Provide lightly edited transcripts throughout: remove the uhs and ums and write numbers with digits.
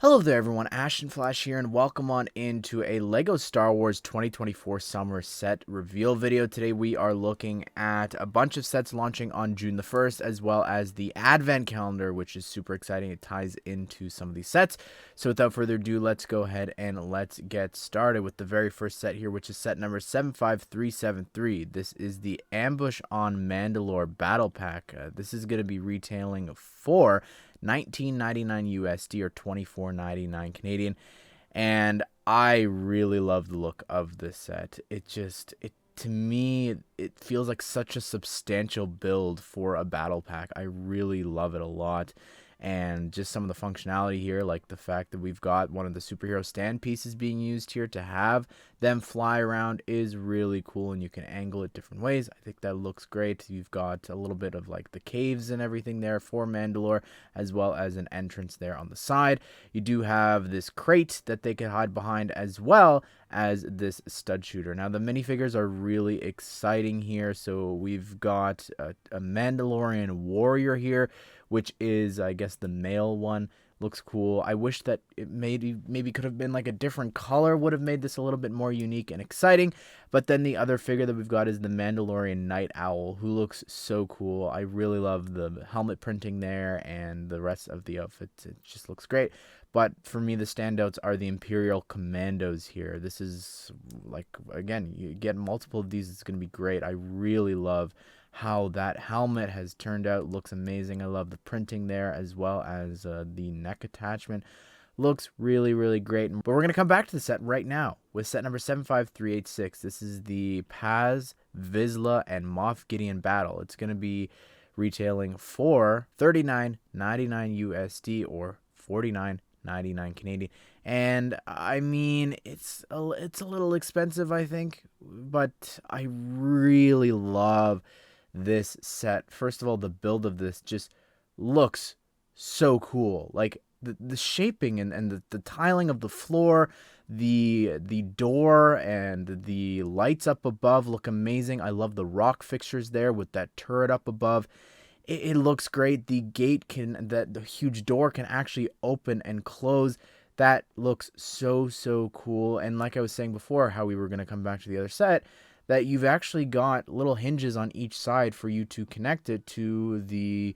Hello there everyone, Ashnflash here, and welcome on into a LEGO Star Wars 2024 summer set reveal video. Today we are looking at a bunch of sets launching on June the 1st, as well as the advent calendar, which is super exciting. It ties into some of these sets. So without further ado, let's go ahead and let's get started with the very first set here, which is set number 75373. This is the Ambush on Mandalore Battle Pack. This is going to be retailing for $19.99 USD or $24.99 Canadian, and I really love the look of this set. To me, it feels like such a substantial build for a battle pack. I really love it a lot. And just some of the functionality here, like the fact that we've got one of the superhero stand pieces being used here to have them fly around, is really cool, and you can angle it different ways. I think that looks great. You've got a little bit of like the caves and everything there for Mandalore, as well as an entrance there on the side. You do have this crate that they can hide behind, as well as this stud shooter. Now the minifigures are really exciting here. So we've got a Mandalorian warrior here, which is, I guess, the male one. Looks cool. I wish that it maybe could have been like a different color, would have made this a little bit more unique and exciting. But then the other figure that we've got is the Mandalorian Night Owl, who looks so cool. I really love the helmet printing there and the rest of the outfit. It just looks great. But for me, the standouts are the Imperial Commandos here. This is like, again, you get multiple of these. It's going to be great. I really love how that helmet has turned out. Looks amazing. I love the printing there, as well as the neck attachment. Looks really, really great. But we're going to come back to the set right now with set number 75386. This is the Paz, Vizla, and Moff Gideon battle. It's going to be retailing for $39.99 USD or $49.99 Canadian. And I mean, it's a little expensive, I think, but I really love this set. First of all, the build of this just looks so cool. Like the shaping and the tiling of the floor, the door and the lights up above look amazing. I love the rock fixtures there with that turret up above. It looks great. The the huge door can actually open and close. That looks so cool. And like I was saying before, how we were going to come back to the other set, that you've actually got little hinges on each side for you to connect it to the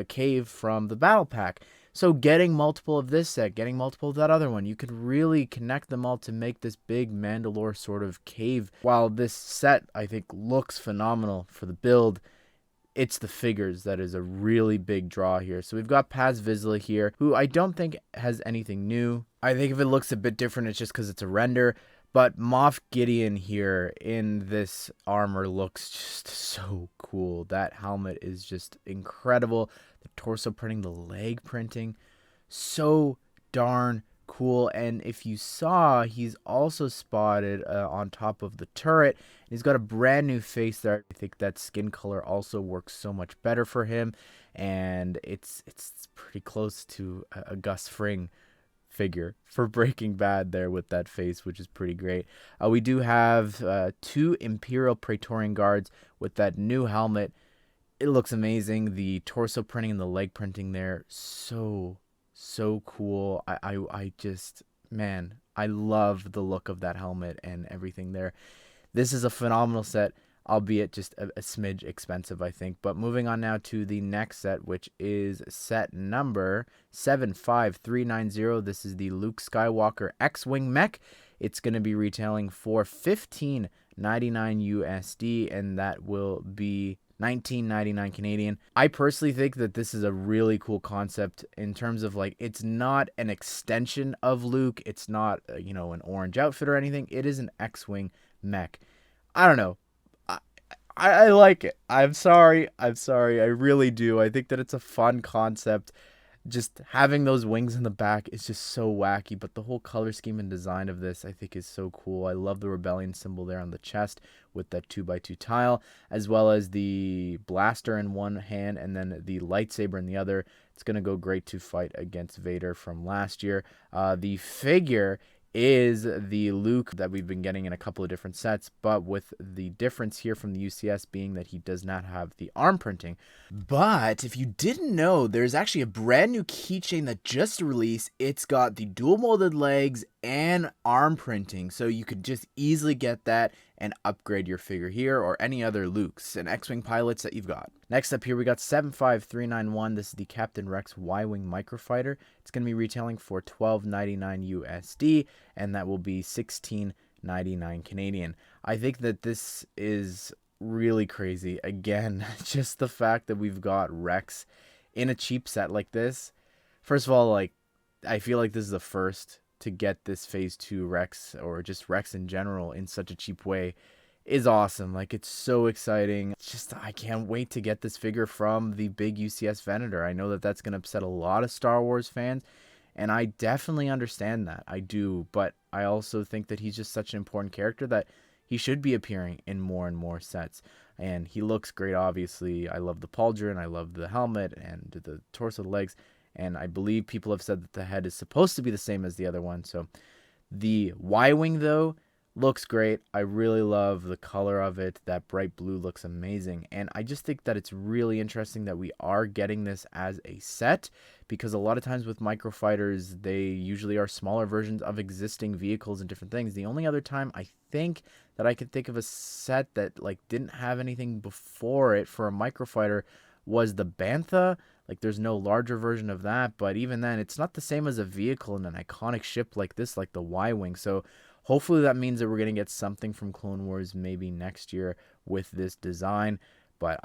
cave from the battle pack. So getting multiple of this set, getting multiple of that other one, you could really connect them all to make this big Mandalore sort of cave. While this set, I think, looks phenomenal for the build, it's the figures that is a really big draw here. So we've got Paz Vizla here, who I don't think has anything new. I think if it looks a bit different, it's just because it's a render. But Moff Gideon here in this armor looks just so cool. That helmet is just incredible. The torso printing, the leg printing, so darn cool. And if you saw, he's also spotted on top of the turret. He's got a brand new face there. I think that skin color also works so much better for him. And it's pretty close to a Gus Fring figure for Breaking Bad there with that face, which is pretty great. We do have two Imperial Praetorian Guards with that new helmet. It looks amazing. The torso printing and the leg printing there, so cool. I just, man, I love the look of that helmet and everything there. This is a phenomenal set, albeit just a smidge expensive, I think. But moving on now to the next set, which is set number 75390. This is the Luke Skywalker X-Wing Mech. It's going to be retailing for $15.99 USD, and that will be $19.99 Canadian. I personally think that this is a really cool concept in terms of, like, it's not an extension of Luke. It's not, an orange outfit or anything. It is an X-Wing mech. I don't know. I like it. I'm sorry. I really do. I think that it's a fun concept. Just having those wings in the back is just so wacky, but the whole color scheme and design of this, I think, is so cool. I love the rebellion symbol there on the chest with that 2x2 tile, as well as the blaster in one hand and then the lightsaber in the other. It's going to go great to fight against Vader from last year. The figure is the Luke that we've been getting in a couple of different sets, but with the difference here from the UCS being that he does not have the arm printing. But if you didn't know, there's actually a brand new keychain that just released. It's got the dual molded legs and arm printing, so you could just easily get that and upgrade your figure here or any other Lukes and X-Wing pilots that you've got. Next up here, we got 75391. This is the Captain Rex Y-Wing Microfighter. It's going to be retailing for $12.99 USD, and that will be $16.99 Canadian. I think that this is really crazy. Again, just the fact that we've got Rex in a cheap set like this. First of all, like, I feel like this is the first to get this phase 2 Rex, or just Rex in general, in such a cheap way is awesome. Like, it's so exciting. It's just, I can't wait to get this figure from the big UCS vendor. I know that that's going to upset a lot of Star Wars fans, and I definitely understand that. I do, but I also think that he's just such an important character that he should be appearing in more and more sets. And he looks great, obviously. I love the pauldron, I love the helmet and the torso, the legs. And I believe people have said that the head is supposed to be the same as the other one. So the Y-Wing, though, looks great. I really love the color of it. That bright blue looks amazing. And I just think that it's really interesting that we are getting this as a set, because a lot of times with Microfighters, they usually are smaller versions of existing vehicles and different things. The only other time I think that I could think of a set that like didn't have anything before it for a Microfighter was the Bantha. Like, there's no larger version of that, but even then, it's not the same as a vehicle in an iconic ship like this, like the Y-Wing. So hopefully that means that we're going to get something from Clone Wars maybe next year with this design. But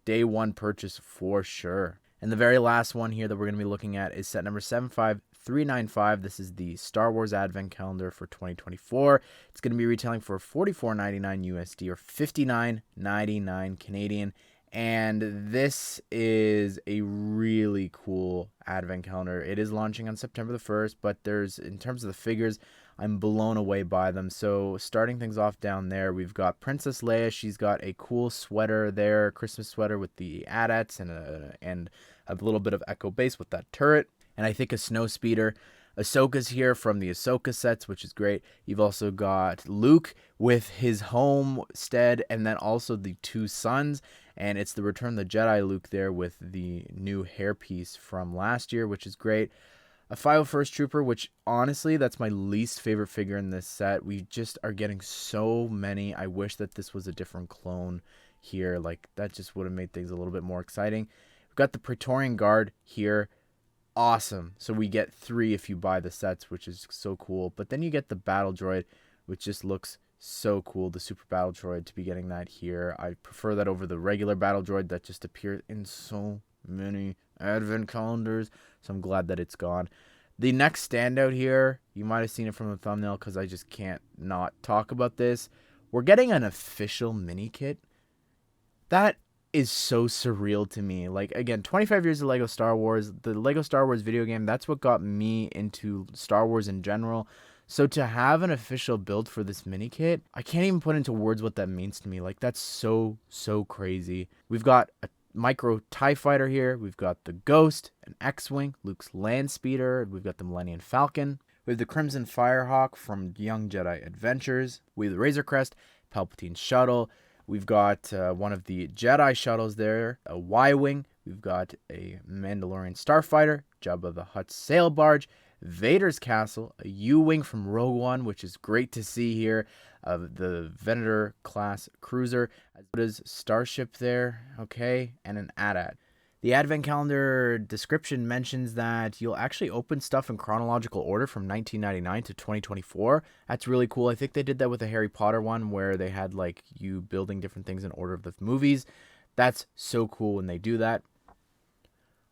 day one purchase for sure. And the very last one here that we're going to be looking at is set number 75395. This is the Star Wars Advent Calendar for 2024. It's going to be retailing for $44.99 USD or $59.99 Canadian. And this is a really cool advent calendar. It is launching on September the 1st, but in terms of the figures, I'm blown away by them. So starting things off down there, we've got Princess Leia. She's got a cool sweater there, Christmas sweater with the AT-ATs and a little bit of Echo base with that turret. And I think a snow speeder. Ahsoka's here from the Ahsoka sets, which is great. You've also got Luke with his homestead, and then also the two sons. And it's the Return of the Jedi Luke there with the new hairpiece from last year, which is great. A 501st Trooper, which honestly, that's my least favorite figure in this set. We just are getting so many. I wish that this was a different clone here. Like, that just would have made things a little bit more exciting. We've got the Praetorian Guard here. Awesome. So we get 3 if you buy the sets, which is so cool. But then you get the Battle Droid, which just looks so cool. The Super Battle Droid, to be getting that here. I prefer that over the regular Battle Droid that just appears in so many advent calendars. So I'm glad that it's gone. The next standout here, you might have seen it from the thumbnail because I just can't not talk about this. We're getting an official mini kit. That is so surreal to me. Like, again, 25 years of Lego Star Wars, the Lego Star Wars video game, that's what got me into Star Wars in general. So to have an official build for this mini kit, I can't even put into words what that means to me. Like, that's so crazy. We've got a Micro TIE Fighter here. We've got the Ghost, an X-Wing, Luke's Land Speeder. We've got the Millennium Falcon. We have the Crimson Firehawk from Young Jedi Adventures. We have the Razor Crest, Palpatine's shuttle. We've got one of the Jedi shuttles there, a Y-Wing. We've got a Mandalorian Starfighter, Jabba the Hutt's sail barge, Vader's castle, a U-Wing from Rogue One, which is great to see here, the Venator class cruiser, as well as Starship there, okay, and an AT-AT. The Advent Calendar description mentions that you'll actually open stuff in chronological order from 1999 to 2024. That's really cool. I think they did that with the Harry Potter one where they had like you building different things in order of the movies. That's so cool when they do that.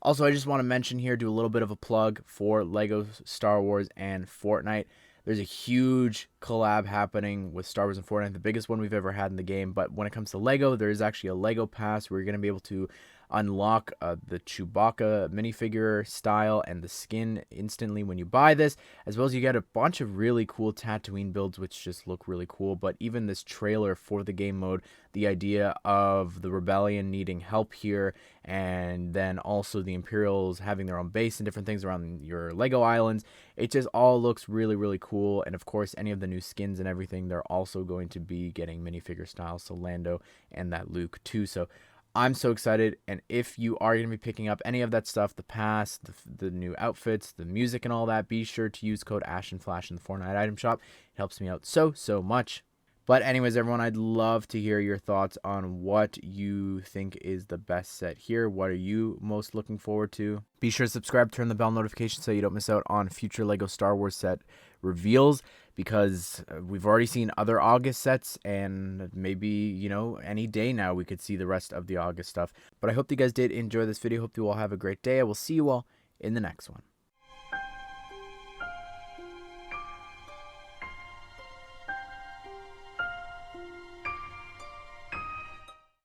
Also, I just want to mention here, do a little bit of a plug for Lego Star Wars and Fortnite. There's a huge collab happening with Star Wars and Fortnite, the biggest one we've ever had in the game. But when it comes to Lego, there is actually a Lego Pass where you're going to be able to unlock the Chewbacca minifigure style and the skin instantly when you buy this, as well as you get a bunch of really cool Tatooine builds which just look really cool. But even this trailer for the game mode, the idea of the Rebellion needing help here, and then also the Imperials having their own base and different things around your Lego islands, it just all looks really, really cool. And of course, any of the new skins and everything, they're also going to be getting minifigure style, so Lando and that Luke too. So I'm so excited. And if you are going to be picking up any of that stuff, the pass, the new outfits, the music and all that, be sure to use code Ashnflash in the Fortnite item shop. It helps me out so much. But anyways, everyone, I'd love to hear your thoughts on what you think is the best set here. What are you most looking forward to? Be sure to subscribe, turn the bell notification so you don't miss out on future LEGO Star Wars set reveals, because we've already seen other August sets, and maybe, you know, any day now we could see the rest of the August stuff. But I hope you guys did enjoy this video. Hope you all have a great day. I will see you all in the next one.